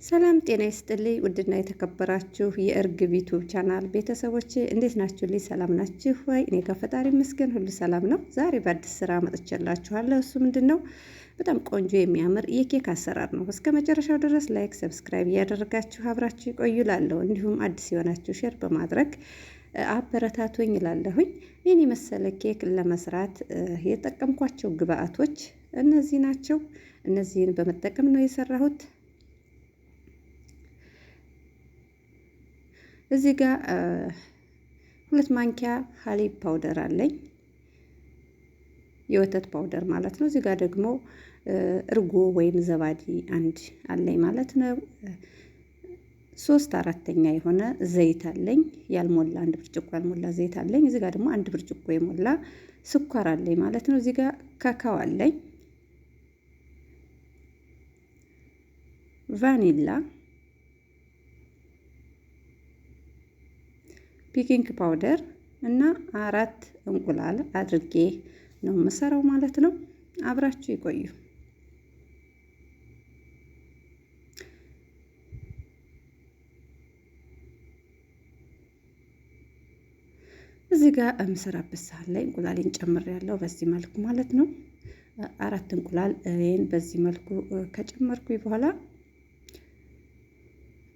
ሰላም ጤና ይስጥልኝ። ውድና የተከበራችሁ የእርግብ ዩቲዩብ ቻናል ቤተሰቦቼ እንዴት ናችሁልኝ? ሰላም ናችሁ ወይ? እኔ ከፈጣሪ ይመስገን ሁሉ ሰላም ነው። ዛሬ በአዲስ ስራ መጥቼላችኋለሁ። እሱ ምንድነው? በጣም ቆንጆ የሚያምር የኬክ አሰራር ነው። እስከ መጨረሻው ድረስ ላይክ፣ ሰብስክራይብ እያደረጋችሁ አብራችሁ ይቆዩ እላለሁ። እንዲሁም አዲስ የሆናችሁ ሼር በማድረግ አበረታቱኝ እላለሁኝ። ይህን የመሰለ ኬክ ለመስራት የተጠቀምኳቸው ግብአቶች እነዚህ ናቸው። እነዚህን በመጠቀም ነው የሰራሁት። እዚህ ጋር 2 ማንኪያ ሀሊብ ፓውደር አለኝ፣ የወተት ፓውደር ማለት ነው። እዚህ ጋር ደግሞ እርጎ ወይም ዘባዲ አንድ አለኝ ማለት ነው። 3/4 የሆነ ዘይት አለኝ፣ ያልሞላ 1 ብርጭቆ ያልሞላ ዘይት አለኝ። እዚህ ጋር ደግሞ 1 ብርጭቆ የሞላ ስኳር አለኝ ማለት ነው። እዚህ ጋር ካካው አለኝ፣ ቫኒላ፣ ቤኪንግ ፓውደር እና 4 እንቁላል አድርጌ ነው የምሰራው ማለት ነው። አብራችሁ ይቆዩ። እዚህ ጋር የምሰራበት ሳህን ላይ እንቁላሌን ጨምሬያለሁ፣ በዚህ መልኩ ማለት ነው። 4 እንቁላል በዚህ መልኩ ከጨመርኩ በኋላ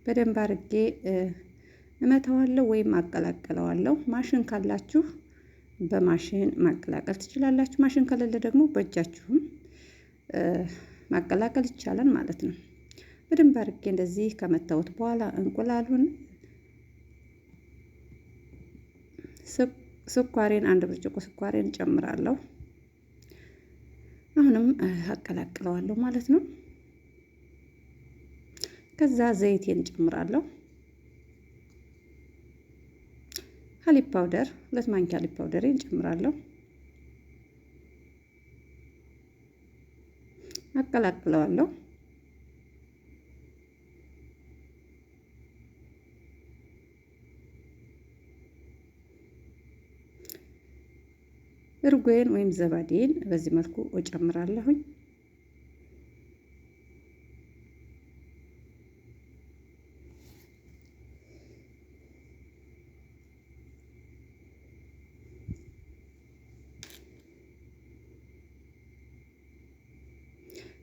በደንብ አድርጌ እመታዋለሁ ወይም አቀላቅለዋለሁ። ማሽን ካላችሁ በማሽን ማቀላቀል ትችላላችሁ። ማሽን ከሌለ ደግሞ በእጃችሁም ማቀላቀል ይቻላል ማለት ነው። በደንብ አድርጌ እንደዚህ ከመታወት በኋላ እንቁላሉን ስኳሬን 1 ብርጭቆ ስኳሬን ጨምራለሁ። አሁንም አቀላቅለዋለሁ ማለት ነው። ከዛ ዘይቴን ጨምራለሁ። ሀሊብ ፓውደር 2 ማንኪያ ሀሊብ ፓውደሬን ጨምራለሁ። አቀላቅለዋለሁ። እርጎዬን ወይም ዘባዴን በዚህ መልኩ እጨምራለሁኝ።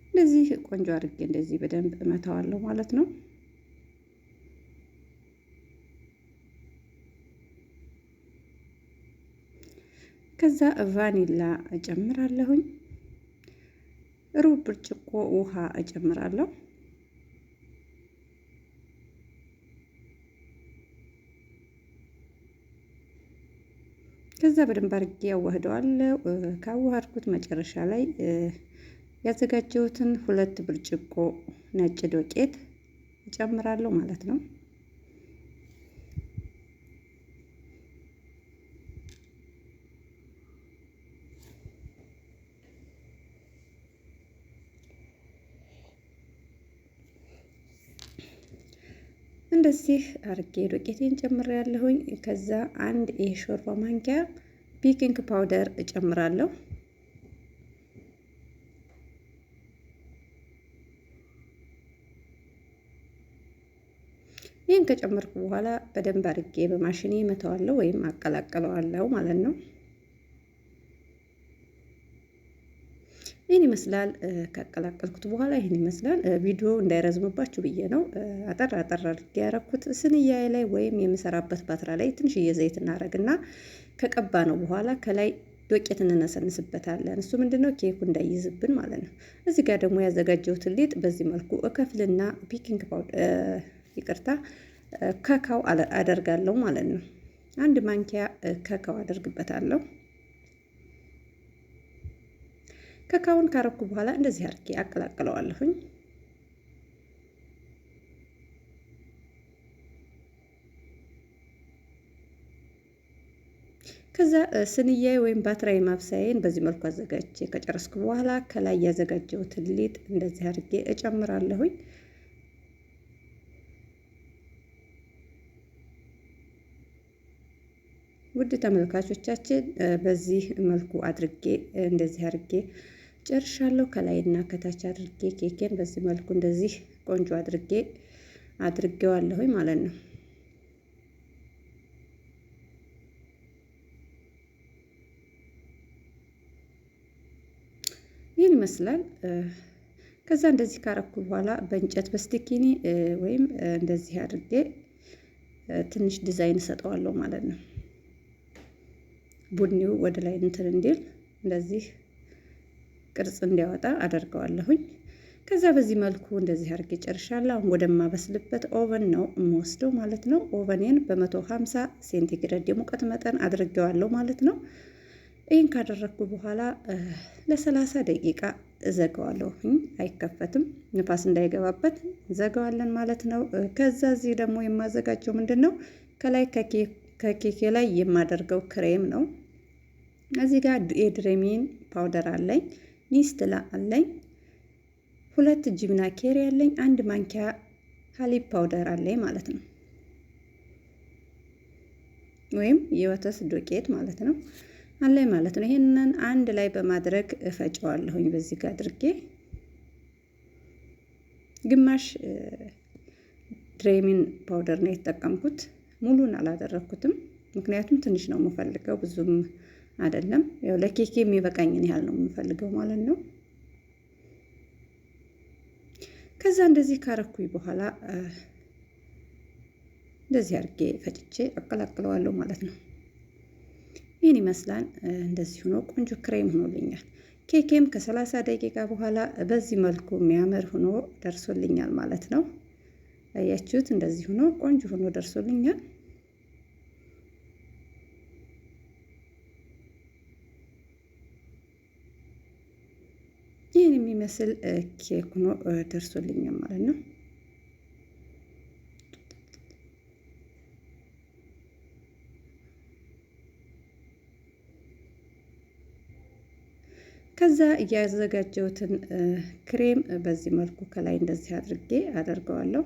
እንደዚህ ቆንጆ አድርጌ እንደዚህ በደንብ እመታዋለሁ ማለት ነው። ከዛ ቫኒላ እጨምራለሁኝ። ሩብ ብርጭቆ ውሃ እጨምራለሁ። ከዛ በደንብ አድርጌ ያዋህደዋለሁ። ካዋሃድኩት መጨረሻ ላይ ያዘጋጀሁትን 2 ብርጭቆ ነጭ ዱቄት እጨምራለሁ ማለት ነው። እንደዚህ አርጌ ዱቄቴን ጨምሬያለሁኝ። ከዛ 1 የሾርባ ማንኪያ ቤኪንግ ፓውደር እጨምራለሁ። ይህን ከጨመርኩ በኋላ በደንብ አርጌ በማሽኔ መተዋለሁ ወይም አቀላቅለዋለሁ ማለት ነው። ይህን ይመስላል። ካቀላቀልኩት በኋላ ይህን ይመስላል። ቪዲዮ እንዳይረዝምባችሁ ብዬ ነው አጠር አድርጌ ያረኩት። ስንያዬ ላይ ወይም የምሰራበት ባትራ ላይ ትንሽዬ ዘይት እናደርግና ከቀባ ነው በኋላ ከላይ ዱቄት እንነሰንስበታለን። እሱ ምንድነው ኬኩ እንዳይዝብን ማለት ነው። እዚህ ጋር ደግሞ ያዘጋጀሁትን ሊጥ በዚህ መልኩ እከፍልና ቤኪንግ ፓውደር ካካው አደርጋለሁ ማለት ነው። 1 ማንኪያ ካካው አደርግበታለሁ። ካካውን ካረኩ በኋላ እንደዚህ አድርጌ አቀላቅለዋለሁኝ። ከዛ ስንያዬ ወይም ባትራይ ማብሰያዬን በዚህ መልኩ አዘጋጅቼ ከጨረስኩ በኋላ ከላይ ያዘጋጀሁትን ሊጥ እንደዚህ አድርጌ እጨምራለሁኝ። ውድ ተመልካቾቻችን በዚህ መልኩ አድርጌ እንደዚህ አድርጌ ጨርሻለሁ። ከላይና ከታች አድርጌ ኬኬን በዚህ መልኩ እንደዚህ ቆንጆ አድርጌዋለሁኝ ማለት ነው። ይህን ይመስላል። ከዛ እንደዚህ ካረኩ በኋላ በእንጨት በስቲኪኒ ወይም እንደዚህ አድርጌ ትንሽ ዲዛይን ሰጠዋለሁ ማለት ነው። ቡኒው ወደ ላይ እንትን እንዲል እንደዚህ ቅርጽ እንዲያወጣ አደርገዋለሁኝ። ከዛ በዚህ መልኩ እንደዚህ አድርጌ ጨርሻለሁ። አሁን ወደማበስልበት ኦቨን ነው የምወስደው ማለት ነው። ኦቨኔን በ150 ሴንቲግሬድ የሙቀት መጠን አድርጌዋለሁ ማለት ነው። ይህን ካደረግኩ በኋላ ለ30 ደቂቃ እዘጋዋለሁኝ። አይከፈትም፣ ንፋስ እንዳይገባበት እንዘጋዋለን ማለት ነው። ከዛ እዚህ ደግሞ የማዘጋጀው ምንድን ነው? ከላይ ከኬኬ ላይ የማደርገው ክሬም ነው። እዚህ ጋር የድሬሚን ፓውደር አለኝ፣ ኒስትላ አለኝ፣ 2 ጅብና ኬሪ አለኝ፣ 1 ማንኪያ ሀሊብ ፓውደር አለኝ ማለት ነው። ወይም የወተት ዱቄት ማለት ነው አለኝ ማለት ነው። ይሄንን አንድ ላይ በማድረግ እፈጨዋለሁኝ። በዚህ ጋር አድርጌ ግማሽ ድሬሚን ፓውደር ነው የተጠቀምኩት። ሙሉን አላደረኩትም፣ ምክንያቱም ትንሽ ነው የምፈልገው፣ ብዙም አይደለም። ያው ለኬኬ የሚበቃኝን ያህል ነው የምፈልገው ማለት ነው። ከዛ እንደዚህ ካረኩኝ በኋላ እንደዚህ አድርጌ ፈጭቼ አቀላቅለዋለሁ ማለት ነው። ይህን ይመስላል። እንደዚህ ሆኖ ቆንጆ ክሬም ሆኖልኛል። ኬኬም ከ30 ደቂቃ በኋላ በዚህ መልኩ የሚያምር ሆኖ ደርሶልኛል ማለት ነው። አያችሁት? እንደዚህ ሆኖ ቆንጆ ሆኖ ደርሶልኛል። ይህን የሚመስል ኬክ ሆኖ ደርሶልኛል ማለት ነው። ከዛ እያዘጋጀሁትን ክሬም በዚህ መልኩ ከላይ እንደዚህ አድርጌ አደርገዋለሁ።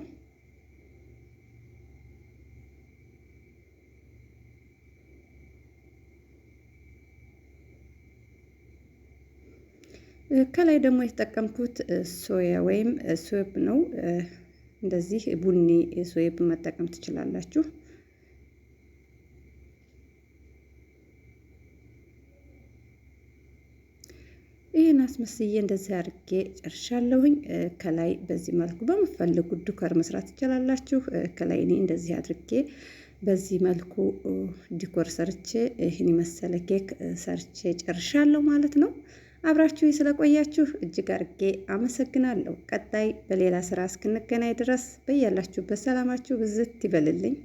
ከላይ ደግሞ የተጠቀምኩት ሶያ ወይም ሶብ ነው። እንደዚህ ቡኒ ሶብ መጠቀም ትችላላችሁ። ይህን አስመስዬ እንደዚህ አድርጌ ጨርሻለሁኝ። ከላይ በዚህ መልኩ በምፈልጉት ዲኮር መስራት ትችላላችሁ። ከላይ እኔ እንደዚህ አድርጌ በዚህ መልኩ ዲኮር ሰርቼ ይህን የመሰለ ኬክ ሰርቼ ጨርሻለሁ ማለት ነው። አብራችሁ ስለቆያችሁ እጅግ አድርጌ አመሰግናለሁ። ቀጣይ በሌላ ስራ እስክንገናኝ ድረስ በያላችሁበት ሰላማችሁ ብዝት ይበልልኝ።